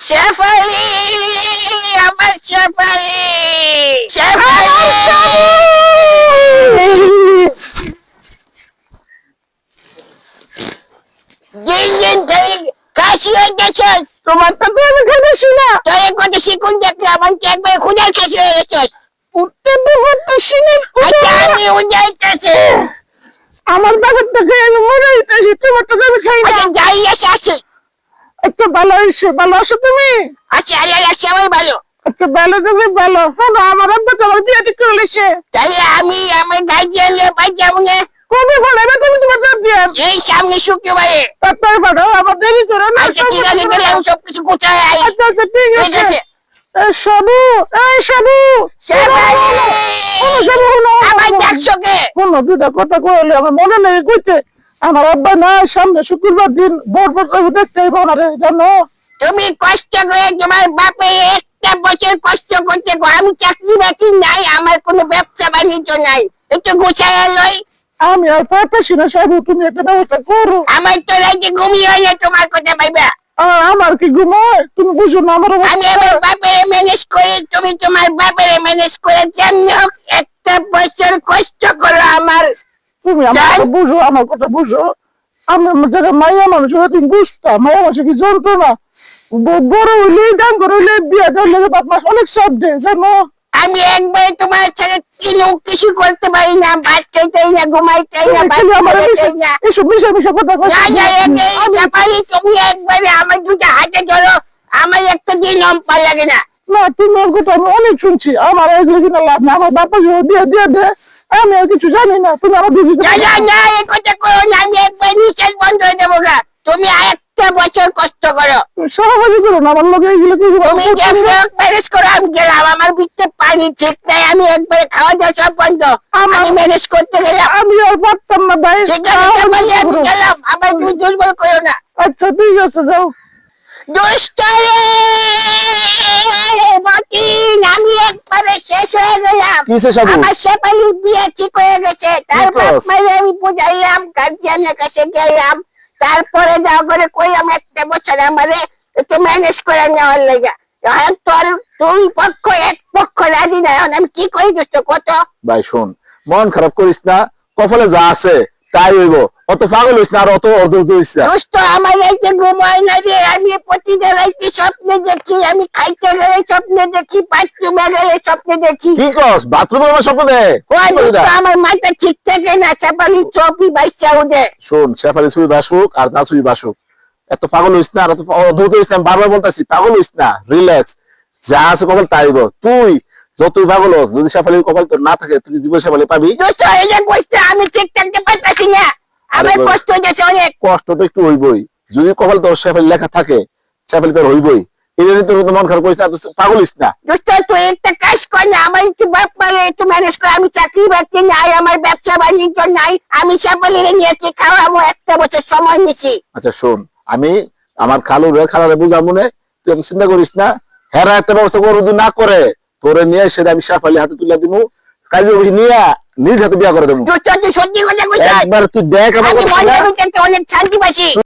শেফালি, আমার শেফালি, শেফালি। দিন দিন ধরে কাশি হয়ে গেছে। তোমার তো আমি খাইছি না। তোর কত শিকুন দেখলাম, আমি একবার খুদার কাশি হয়ে গেছে। উঠতে পারতেছি না। আচ্ছা আমি উঠাইতেছি। আমার বাবার থেকে আমি মরে যাইতেছি, তোমার তো আমি খাই না। আচ্ছা যাই আসে আসে। আচ্ছা ভালো হয়েছে, ভালো আছো তুমি? আচ্ছা আল্লাহ রাখছে আমার ভালো। আচ্ছা ভালো তুমি ভালো। শোনো, আমার আব্বা তোমার বিয়ে ঠিক করে নিছে। তাহলে আমি আমার গার্জিয়ান নিয়ে পাই যাবো না। কবে পড়াবে তুমি তোমার গার্জিয়ান? এই সামনে শুক্রবারে। তারপরে পড়ো, আমার দেরি করে না। আচ্ছা ঠিক আছে, তাহলে আমি সবকিছু গোছায় আই। আচ্ছা আচ্ছা ঠিক ঠিক আছে। আছে। এই শাবু, এই শাবু। শেফালি, শোনো শাবু, শোনো। আমার ডাকছো কে? শোনো, দুটা কথা কইলে আমার মনে নেই কইতে। আমার আব্বা না সামনে শুক্রবার দিন ভোর ভোর দেখতে আইবো না রে, জানো? তুমি কষ্ট করে তোমার বাপের একটা বছর কষ্ট করতে গো। আমি চাকরি বাকরি নাই, আমার কোনো ব্যবসা বাণিজ্য নাই, একটু গোছায় লই। আমি আর পারতেছি না শাবু, তুমি একটা ব্যবস্থা করো। আমার তো রাইতে ঘুমিয়ে হয় না তোমার কথা পাইবা। আমার কি ঘুমোয়? তুমি বুঝো না আমার আমি আমার বাপের ম্যানেজ করে, তুমি তোমার বাপের ম্যানেজ করে, যেমনি হোক একটা বছর কষ্ট করো আমার। তুমি আমার বুঝো, আমার কথা বুঝো। আমি আমার জায়গায় মাইয়া মানুষ হলে তুমি বুঝতা, মাইয়া মানুষ কি জানতো না? বড় হইলে দাম করে হইলে বিয়ে করলে বাপ মা অনেক চাপ দেয়, জানো? আমি একবার তোমার সাথে কিছু করতে পারি না, ভাত খাইতেই না, ঘুমাইতেই না, ভাত খাইতেই না। এসব মিশা মিশা কথা না না, জাপানি তুমি একবারে আমার দুটো হাতে ধরো, আমার একটা দিন পার লাগে না। না, তোমার কথা আমি অনেক শুনছি, আমার এগুলো কিনা লাভ না। আমার বাপা দিয়ে দিয়ে দে, আমি আর কিছু জানি না। তুমি আমার দিদি না না না, এই কথা করো না, আমি একবার নিঃশ্বাস বন্ধ হয়ে যাবো গা। তুমি একটা বছর কষ্ট করো, সহবাসী করো না আমার লোক এইগুলো কি তুমি যেমনি ম্যানেজ করো। আমি গেলাম, আমার ভিতরে পানি ঠিক নাই, আমি একবারে খাওয়া দাওয়া সব বন্ধ, আমি ম্যানেজ করতে গেলাম। আমি আর পারতাম না ভাই। ঠিক আছে জাপানি, আমি গেলাম, আবার তুমি দুর্বল করো না। আচ্ছা ঠিক আছে, যাও। দুষ্টরে মতিন, আমি একবারে শেষ হয়ে গেলাম। কিসে শাবু? আমার শেফালির বিয়ে ঠিক হয়ে গেছে। তার বাপ মায়ের আমি বুঝাইলাম, গার্জিয়ানের কাছে গেলাম, তারপরে যাও করে কইলাম একটা বছর আমারে একটু ম্যানেজ করে নেওয়ার লেগে। এখন তোর দুই পক্ষ এক পক্ষ রাজি না, এখন আমি কি করি দোস্ত কত? ভাই শোন, মন খারাপ করিস না, কপালে যা আছে তাই হইব। অত পাগল হইস না, আর অত অর্ধ হইস না। দোস্ত আমার রাইতে ঘুম হয় না রে, আমি প্রতিদিন রাইতে স্বপ্নে দেখি, আমি খাইতে গেলে স্বপ্নে দেখি, বাথরুমে গেলে স্বপ্নে দেখি। কি কস? বাথরুমে আমার স্বপ্ন দে? ওই দোস্ত আমার মাথা ঠিক থাকে না, চাপালি চপি বাইসা উঠে। শোন, শেফালি ছবি বাসুক আর না ছবি বাসুক, এত পাগল হইস না, আর এত অদ্ভুত হইস না। আমি বারবার বলতেছি পাগল হইস না, রিল্যাক্স। যা আছে কপাল তাই হইব। তুই যতই পাগল হস, যদি শেফালির কপাল তোর না থাকে, তুই জীবন শেফালি পাবি? দোস্ত এই যে কইতে আমি ঠিক থাকতে পারতাছি না, আমার কষ্ট হইতেছে অনেক। কষ্ট তো একটু হইবই, যদি কপাল তোর শেফালি লেখা থাকে, শেফালি তোর হইবই। এই জন্য তোর মন খারাপ করিস না, পাগল হইস না। দোস্ত তুই একটা কাজ কর না, আমার একটু বাপ মারে একটু ম্যানেজ করে। আমি চাকরি বাকরি নাই, আমার ব্যবসা বাণিজ্য নাই, আমি শেফালিরে নিয়েছি খাওয়াবো, একটা বছর সময় নিছি। আচ্ছা শোন, আমি আমার খালারে বুঝাবো না, তুই এত চিন্তা করিস না। হেরা একটা ব্যবস্থা করবো, যদি না করে তোরে নিয়ে সেটা আমি শেফালি হাতে তুলে দিব, কাজে নিয়ে নিজ হাতে বিয়া করে দেবো। দোস্ত তুই সত্যি কথা কইছিস, একবার তুই দেখ আমার আমি কথা। মনে অনেক শান্তি পাইছি।